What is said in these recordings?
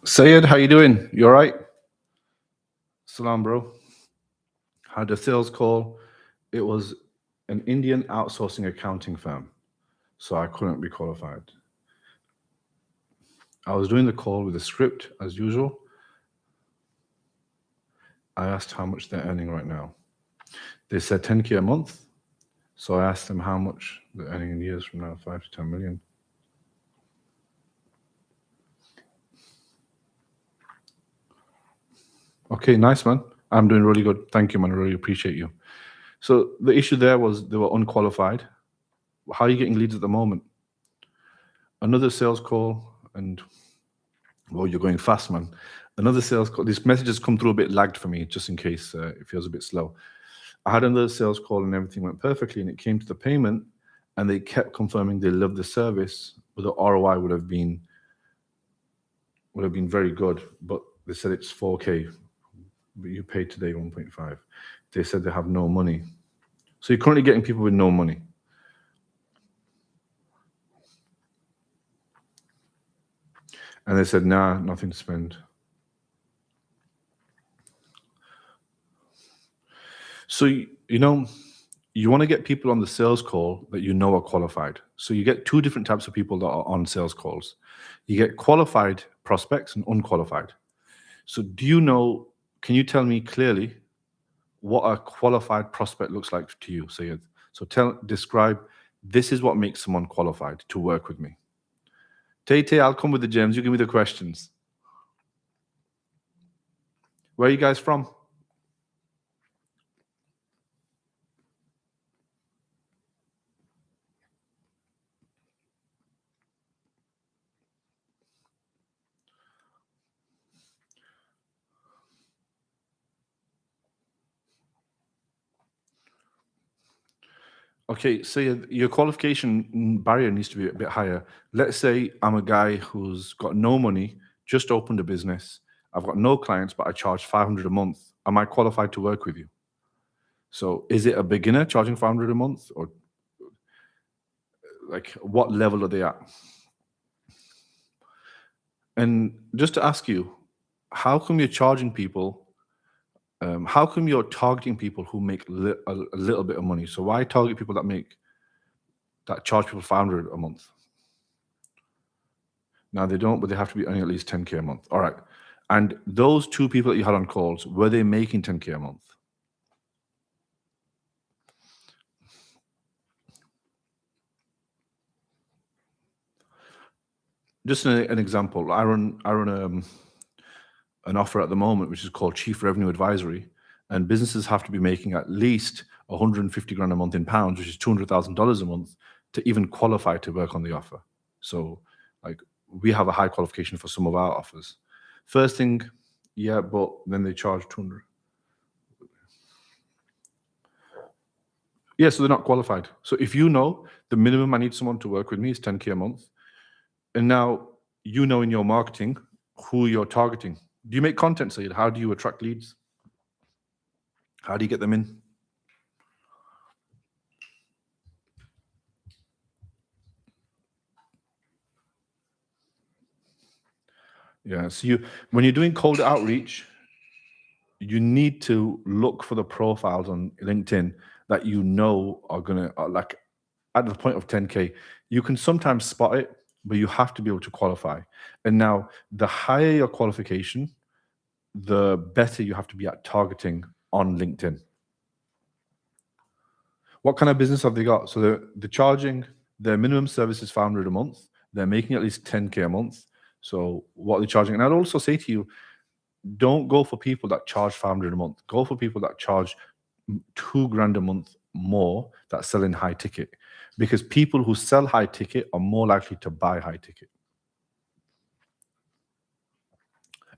Sayed, how you doing? You all right? Salam, bro. Had a sales call. It was an Indian outsourcing accounting firm, so I couldn't be qualified. I was doing the call with a script as usual. I asked how much they're earning right now. They said 10K a month, so I asked them how much they're earning in years from now, 5 to 10 million. Okay, nice, man. I'm doing really good. Thank you, man. I really appreciate you. So the issue there was they were unqualified. How are you getting leads at the moment? Another sales call, and well, you're going fast, man. Another sales call. This message has come through a bit lagged for me, just in case it feels a bit slow. I had another sales call and everything went perfectly, and it came to the payment, and they kept confirming they loved the service, but the ROI would have been very good. But they said it's 4K, but you paid today 1.5. They said they have no money. So you're currently getting people with no money. And they said, nah, nothing to spend. So, you want to get people on the sales call that you know are qualified. So you get two different types of people that are on sales calls. You get qualified prospects and unqualified. So can you tell me clearly what a qualified prospect looks like to you, Sayed? So describe, this is what makes someone qualified to work with me. Tay, I'll come with the gems. You give me the questions. Where are you guys from? Okay, so your qualification barrier needs to be a bit higher. Let's say I'm a guy who's got no money, just opened a business. I've got no clients, but I charge 500 a month. Am I qualified to work with you? So is it a beginner charging 500 a month, or like what level are they at? And just to ask you, how come you're charging people? How come you're targeting people who make a little bit of money? So why target people that charge people 500 a month? Now they don't, but they have to be earning at least 10K a month. All right. And those two people that you had on calls, were they making 10K a month? Just an example. I run an offer at the moment, which is called Chief Revenue Advisory, and businesses have to be making at least 150 grand a month in pounds, which is $200,000 a month, to even qualify to work on the offer. So, like, we have a high qualification for some of our offers. First thing, yeah, but then they charge 200. Yeah, so they're not qualified. So if you know the minimum I need someone to work with me is 10K a month, and now you know in your marketing who you're targeting. Do you make content, Sayed? How do you attract leads? How do you get them in? Yeah, so when you're doing cold outreach, you need to look for the profiles on LinkedIn that you know are gonna like at the point of 10K. You can sometimes spot it, but you have to be able to qualify. And now, the higher your qualification, the better you have to be at targeting on LinkedIn. What kind of business have they got? So they're charging, their minimum service is 500 a month. They're making at least 10K a month. So what are they charging? And I'd also say to you, don't go for people that charge 500 a month. Go for people that charge 2 grand a month more that sell in high ticket, because people who sell high ticket are more likely to buy high ticket.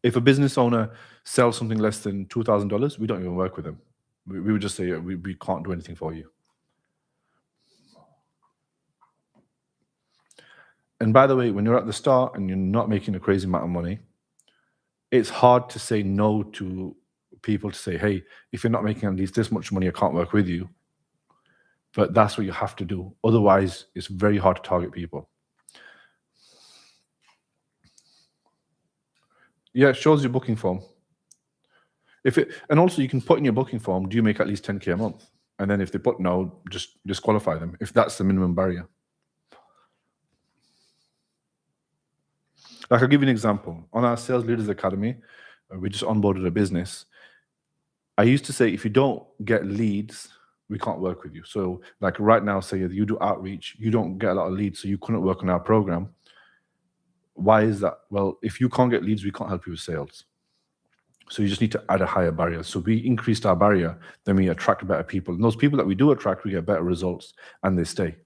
If a business owner sells something less than $2,000, we don't even work with them. We would just say, we can't do anything for you. And by the way, when you're at the start and you're not making a crazy amount of money, it's hard to say no to people, to say, hey, if you're not making at least this much money, I can't work with you. But that's what you have to do. Otherwise, it's very hard to target people. Yeah, it shows your booking form. And also you can put in your booking form, do you make at least 10K a month? And then if they put no, just disqualify them if that's the minimum barrier. Like I'll give you an example. On our Sales Leaders Academy, we just onboarded a business. I used to say, if you don't get leads, we can't work with you. So like right now, say you do outreach, you don't get a lot of leads, so you couldn't work on our program. Why is that? Well, if you can't get leads, we can't help you with sales. So you just need to add a higher barrier. So we increased our barrier, then we attract better people. And those people that we do attract, we get better results and they stay.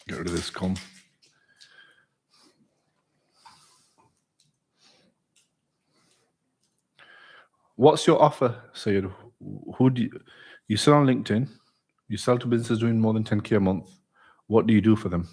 Get rid of this comb. What's your offer, Sayed? Who do you sell on LinkedIn? You sell to businesses doing more than 10K a month. What do you do for them?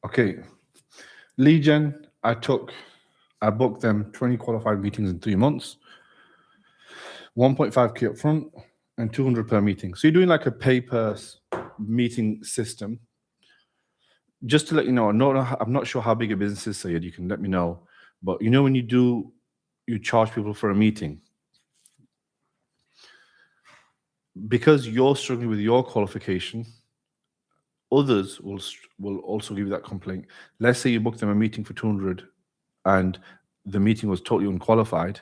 Okay, lead gen, I booked them 20 qualified meetings in 3 months, 1.5K up front and 200 per meeting. So you're doing like a pay-per meeting system. Just to let you know, I'm not sure how big a business is, Sayed, you can let me know. But you know when you charge people for a meeting, because you're struggling with your qualification, others will also give you that complaint. Let's say you book them a meeting for 200 and the meeting was totally unqualified.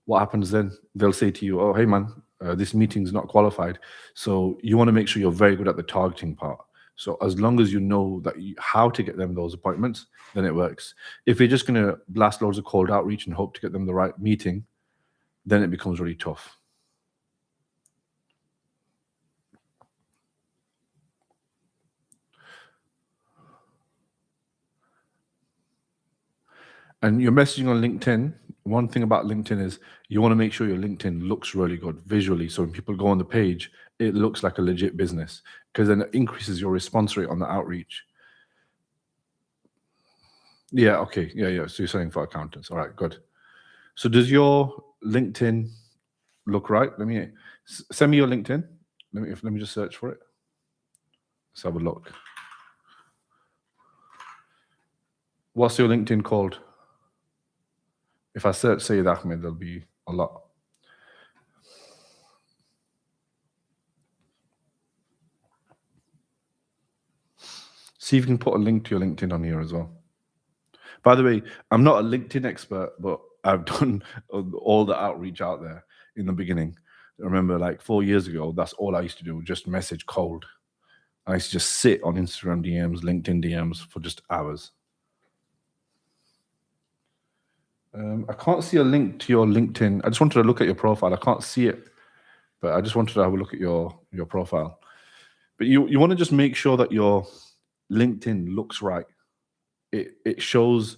What happens then? They'll say to you, oh, hey man, this meeting's not qualified. So you want to make sure you're very good at the targeting part. So as long as you know how to get them those appointments, then it works. If you're just going to blast loads of cold outreach and hope to get them the right meeting, then it becomes really tough. And you're messaging on LinkedIn. One thing about LinkedIn is you want to make sure your LinkedIn looks really good visually. So when people go on the page, it looks like a legit business, because then it increases your response rate on the outreach. Yeah, okay. Yeah. So you're saying for accountants. All right, good. So does your LinkedIn look right? Send me your LinkedIn. Let me just search for it. Let's have a look. What's your LinkedIn called? If I search Sayed Ahmed, there'll be a lot. See if you can put a link to your LinkedIn on here as well. By the way, I'm not a LinkedIn expert, but I've done all the outreach out there in the beginning. I remember like 4 years ago, that's all I used to do, just message cold. I used to just sit on Instagram DMs, LinkedIn DMs for just hours. I can't see a link to your LinkedIn. I just wanted to look at your profile. I can't see it, but I just wanted to have a look at your profile. But you want to just make sure that your LinkedIn looks right. It shows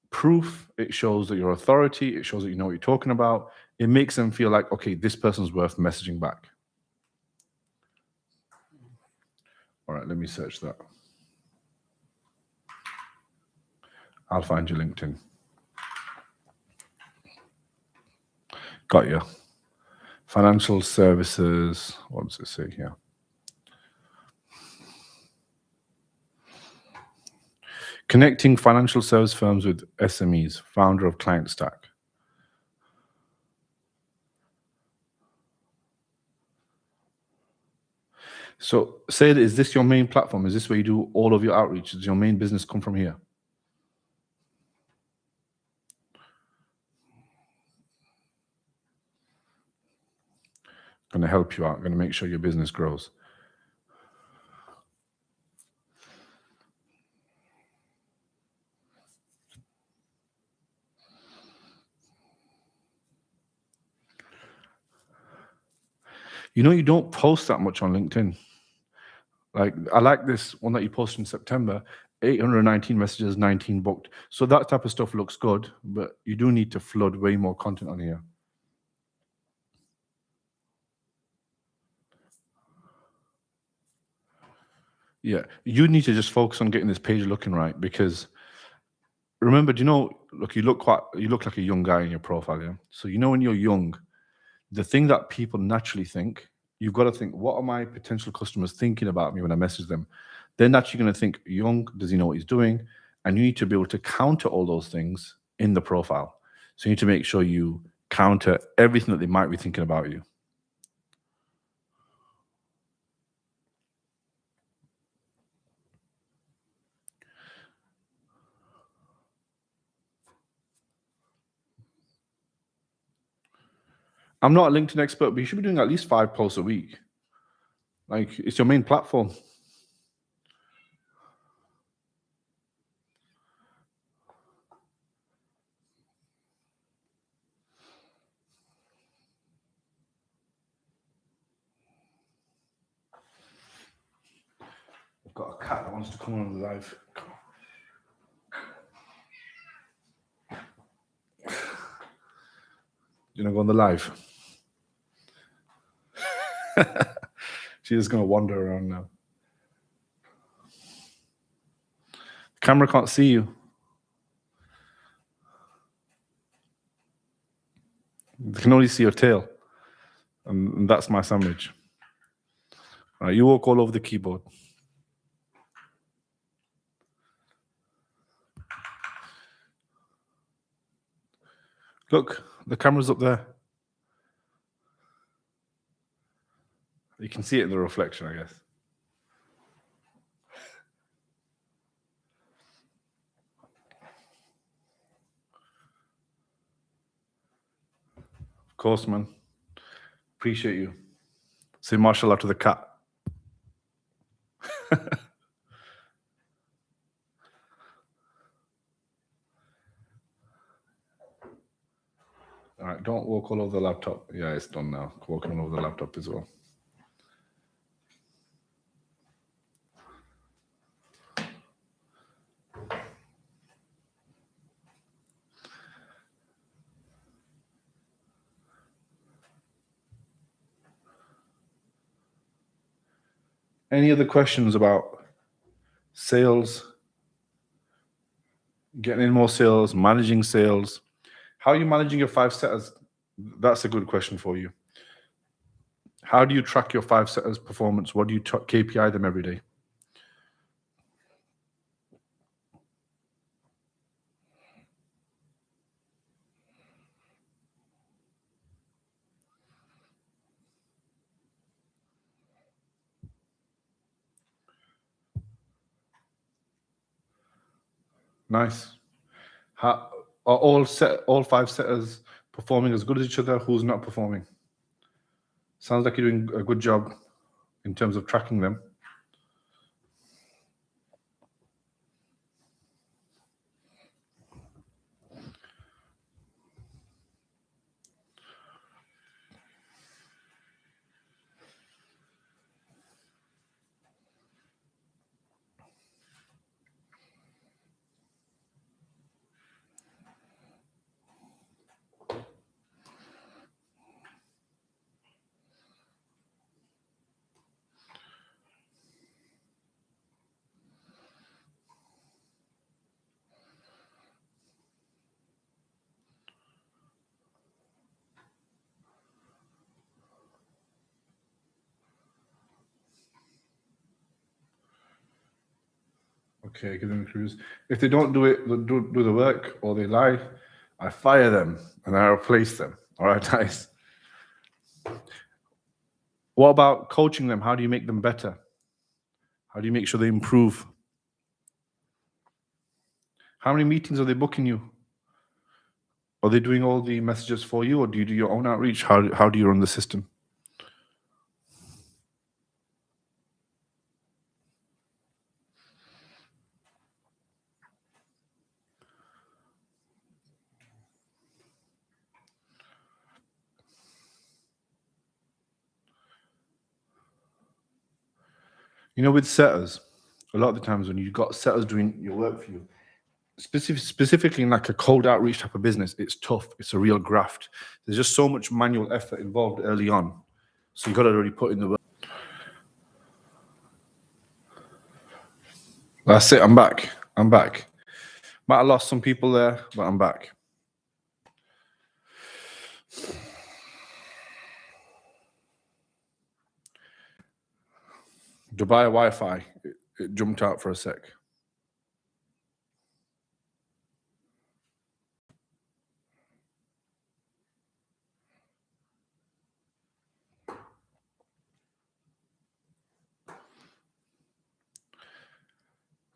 proof, it shows that you're authority, it shows that you know what you're talking about. It makes them feel like, okay, this person's worth messaging back. All right, let me search that. I'll find your LinkedIn. Got you. Financial services. What does it say here? Connecting financial service firms with SMEs, founder of Client Stack. So say, is this your main platform? Is this where you do all of your outreach? Does your main business come from here? going to help you out, going to make sure your business grows. You know, you don't post that much on LinkedIn. Like, I like this one that you posted in September, 819 messages, 19 booked. So that type of stuff looks good, but you do need to flood way more content on here. Yeah, you need to just focus on getting this page looking right, because remember, do you know, look, you look like a young guy in your profile, yeah? So you know when you're young, the thing that people naturally think, you've got to think, what are my potential customers thinking about me when I message them? They're naturally going to think, young, does he know what he's doing? And you need to be able to counter all those things in the profile. So you need to make sure you counter everything that they might be thinking about you. I'm not a LinkedIn expert, but you should be doing at least 5 posts a week. Like, it's your main platform. I've got a cat that wants to come on the live. You know, go on the live. She's just going to wander around now. The camera can't see you. They can only see your tail. And that's my sandwich. All right, you walk all over the keyboard. Look, the camera's up there. You can see it in the reflection, I guess. Of course, man. Appreciate you. Say mashallah to the cat. All right, don't walk all over the laptop. Yeah, it's done now. Walking all over the laptop as well. Any other questions about sales, getting in more sales, managing sales? How are you managing your 5 setters? That's a good question for you. How do you track your 5 setters' performance? What do you KPI them every day? Nice. How are all 5 setters performing as good as each other? Who's not performing? Sounds like you're doing a good job in terms of tracking them. Okay, give them clues. If they don't do it, do the work, or they lie, I fire them and I replace them. All right, guys. What about coaching them? How do you make them better? How do you make sure they improve? How many meetings are they booking you? Are they doing all the messages for you, or do you do your own outreach? How do you run the system? With setters, a lot of the times when you've got setters doing your work for you, specifically in like a cold outreach type of business, it's tough. It's a real graft. There's just so much manual effort involved early on. So you got to already put in the work. That's it. I'm back. Might have lost some people there, but I'm back. Dubai Wi-Fi, it jumped out for a sec.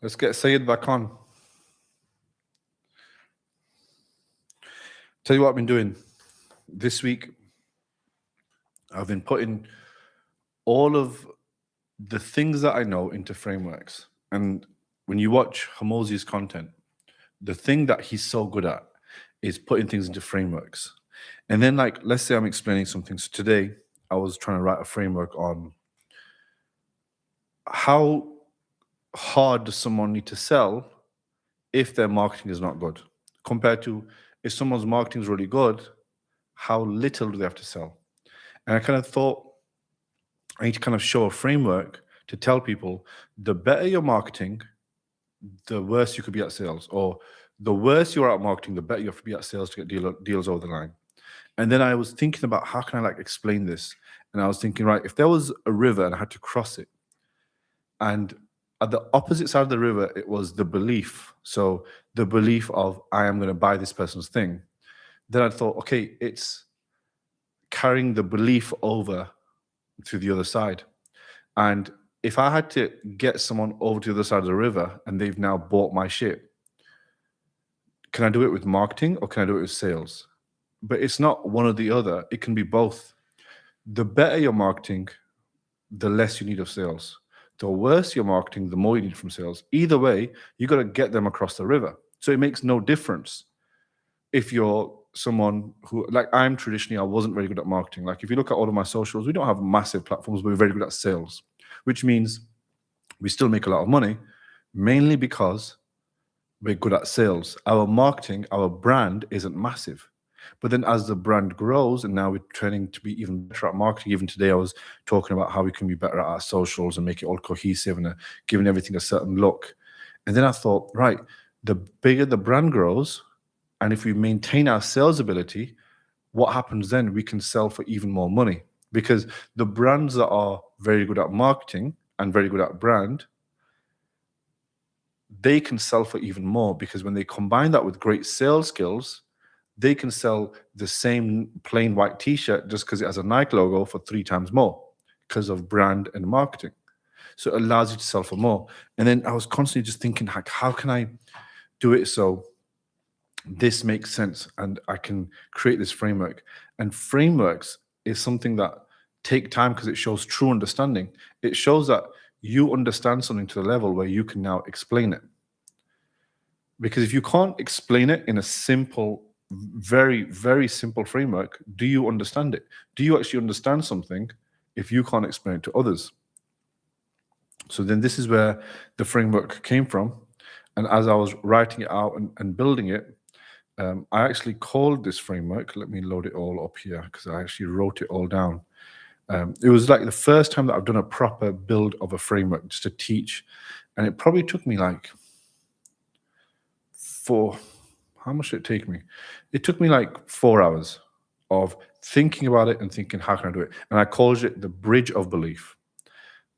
Let's get Sayed back on. Tell you what I've been doing this week. I've been putting all of the things that I know into frameworks. And when you watch Hormozi's content, the thing that he's so good at is putting things into frameworks. And then, like, let's say I'm explaining something. So today I was trying to write a framework on how hard does someone need to sell if their marketing is not good, compared to if someone's marketing is really good, how little do they have to sell? And I kind of thought I need to kind of show a framework to tell people the better your marketing, the worse you could be at sales, or the worse you're at marketing, the better you have to be at sales to get deals over the line. And then I was thinking about how can I like explain this? And I was thinking, right, if there was a river and I had to cross it, and at the opposite side of the river, it was the belief. So the belief of I am going to buy this person's thing. Then I thought, okay, it's carrying the belief over to the other side. And if I had to get someone over to the other side of the river and they've now bought my shit, can I do it with marketing or can I do it with sales? But it's not one or the other. It can be both. The better your marketing, the less you need of sales. The worse your marketing, the more you need from sales. Either way, you got to get them across the river. So it makes no difference if you're someone who, like I'm traditionally, I wasn't very good at marketing. Like if you look at all of my socials, we don't have massive platforms, but we're very good at sales, which means we still make a lot of money, mainly because we're good at sales. Our marketing, our brand isn't massive. But then as the brand grows, and now we're training to be even better at marketing. Even today, I was talking about how we can be better at our socials and make it all cohesive and giving everything a certain look. And then I thought, right, the bigger the brand grows, and if we maintain our sales ability, what happens then? We can sell for even more money, because the brands that are very good at marketing and very good at brand, they can sell for even more, because when they combine that with great sales skills, they can sell the same plain white t-shirt just because it has a Nike logo for 3 times more because of brand and marketing. So it allows you to sell for more. And then I was constantly just thinking, like, how can I do it so this makes sense and I can create this framework? And frameworks is something that take time because it shows true understanding. It shows that you understand something to the level where you can now explain it. Because if you can't explain it in a simple, very, very simple framework, do you understand it? Do you actually understand something if you can't explain it to others? So then this is where the framework came from. And as I was writing it out and building it, I actually called this framework, let me load it all up here because I actually wrote it all down. It was like the first time that I've done a proper build of a framework just to teach. And it probably took me like how much did it take me? It took me like 4 hours of thinking about it and thinking, how can I do it? And I called it the bridge of belief.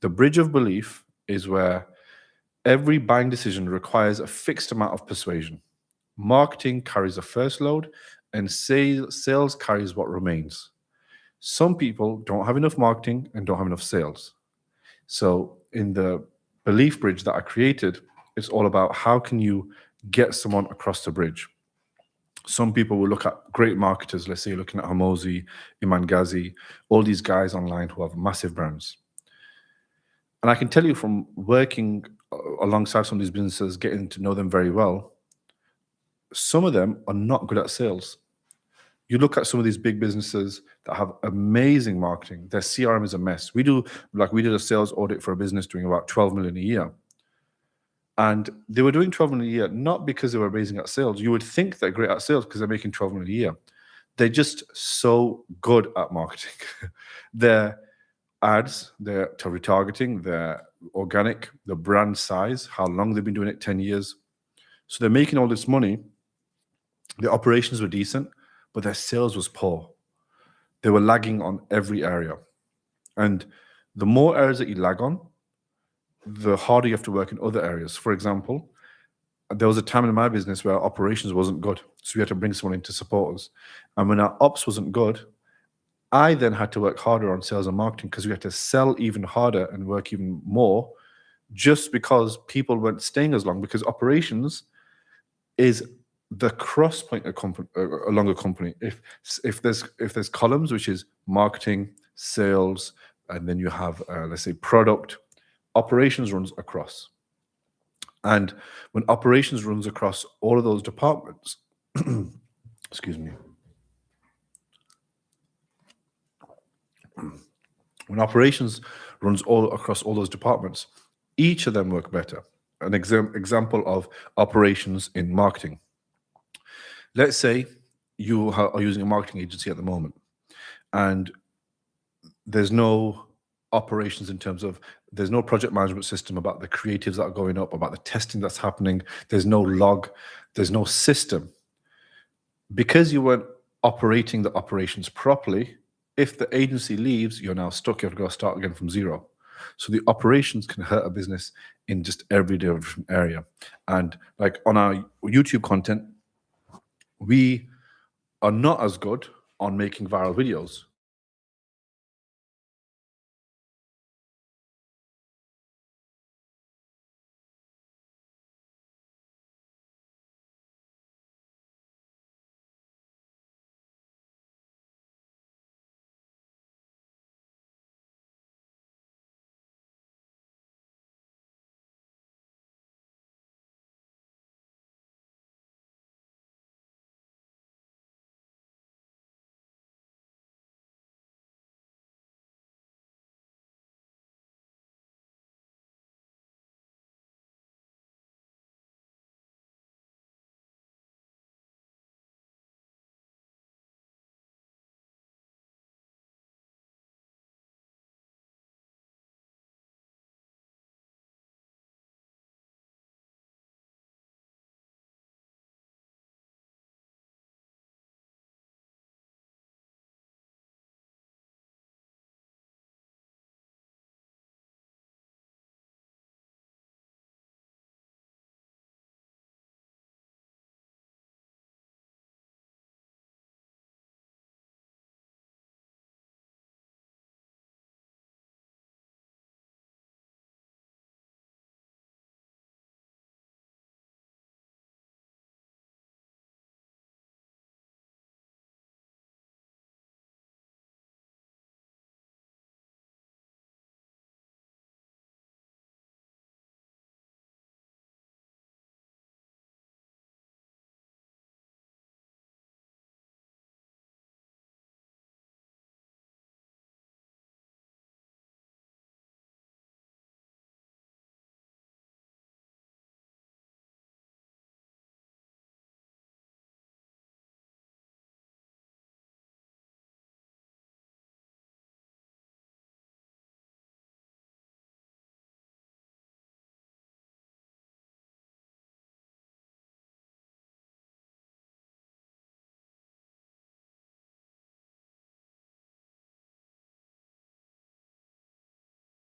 The bridge of belief is where every buying decision requires a fixed amount of persuasion. Marketing carries the first load and sales carries what remains. Some people don't have enough marketing and don't have enough sales. So in the belief bridge that I created, it's all about how can you get someone across the bridge. Some people will look at great marketers. Let's say you're looking at Hormozi, Iman Ghazi, all these guys online who have massive brands. And I can tell you from working alongside some of these businesses, getting to know them very well, some of them are not good at sales. You look at some of these big businesses that have amazing marketing. Their CRM is a mess. We did a sales audit for a business doing about 12 million a year. And they were doing 12 million a year, not because they were amazing at sales. You would think they're great at sales because they're making 12 million a year. They're just so good at marketing. Their ads, their retargeting, their organic, the brand size, how long they've been doing it, 10 years. So they're making all this money. The operations were decent, but their sales was poor. They were lagging on every area. And the more areas that you lag on, the harder you have to work in other areas. For example, there was a time in my business where operations wasn't good. So we had to bring someone in to support us. And when our ops wasn't good, I then had to work harder on sales and marketing because we had to sell even harder and work even more just because people weren't staying as long, because operations is the cross point along a company. If there's columns, which is marketing, sales, and then you have let's say product, operations runs across. And when operations runs across all of those departments, excuse me. When operations runs all across all those departments, each of them work better. An example of operations in marketing. Let's say you are using a marketing agency at the moment, and there's no operations in terms of, there's no project management system about the creatives that are going up, about the testing that's happening. There's no log, there's no system. Because you weren't operating the operations properly, if the agency leaves, you're now stuck. You have to go start again from zero. So the operations can hurt a business in just every different area. And like on our YouTube content, we are not as good on making viral videos.